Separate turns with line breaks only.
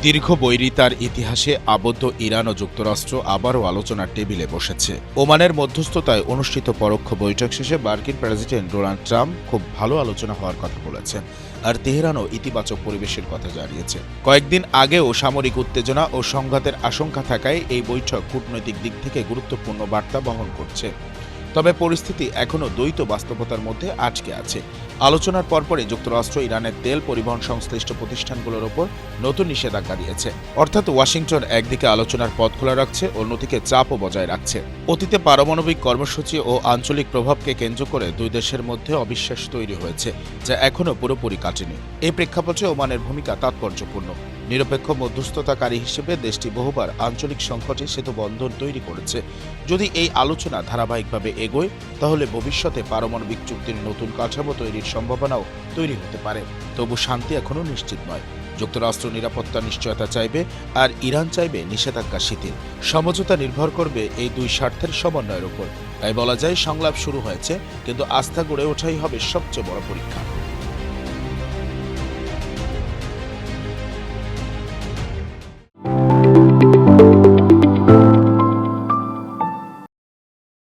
দীর্ঘ বৈরিতার ইতিহাসে আবদ্ধ ইরান ও যুক্তরাষ্ট্র আবারও আলোচনার টেবিলে বসেছে। ওমানের মধ্যস্থতায় অনুষ্ঠিত পরোক্ষ বৈঠক শেষে মার্কিন প্রেসিডেন্ট ডোনাল্ড ট্রাম্প খুব ভালো আলোচনা হওয়ার কথা বলেছেন, আর তেহরানও ইতিবাচক পরিবেশের কথা জানিয়েছে। কয়েকদিন আগেও সামরিক উত্তেজনা ও সংঘাতের আশঙ্কা থাকায় এই বৈঠক কূটনৈতিক দিক থেকে গুরুত্বপূর্ণ বার্তা বহন করছে। তবে পরিস্থিতি এখনও দ্বৈত বাস্তবতার মধ্যে আটকে আছে। আলোচনার পরপরই যুক্তরাষ্ট্র ইরানের তেল পরিবহন সংশ্লিষ্ট প্রতিষ্ঠানগুলোর ওপর নতুন নিষেধাজ্ঞা দিয়েছে। অর্থাৎ ওয়াশিংটন একদিকে আলোচনার পথ খোলা রাখছে, অন্যদিকে চাপও বজায় রাখছে। অতীতে পারমাণবিক কর্মসূচি ও আঞ্চলিক প্রভাবকে কেন্দ্র করে দুই দেশের মধ্যে অবিশ্বাস তৈরি হয়েছে, যা এখনও পুরোপুরি কাটেনি। এই প্রেক্ষাপটে ওমানের ভূমিকা তাৎপর্যপূর্ণ। নিরপেক্ষ মধ্যস্থতাকারী হিসেবে দেশটি বহুবার আঞ্চলিক সংকটে সেতু বন্ধন তৈরি করেছে। যদি এই আলোচনা ধারাবাহিকভাবে এগোয়, তাহলে ভবিষ্যতে পারমাণবিক চুক্তির নতুন কাঠামো তৈরির সম্ভাবনাও তৈরি হতে পারে। তবু শান্তি এখনও নিশ্চিত নয়। যুক্তরাষ্ট্র নিরাপত্তা নিশ্চয়তা চাইবে, আর ইরান চাইবে নিষেধাজ্ঞা শিথিল। সমঝোতা নির্ভর করবে এই দুই স্বার্থের সমন্বয়ের উপর। তাই বলা যায়, সংলাপ শুরু হয়েছে, কিন্তু আস্থা গড়ে ওঠাই হবে সবচেয়ে বড় পরীক্ষা।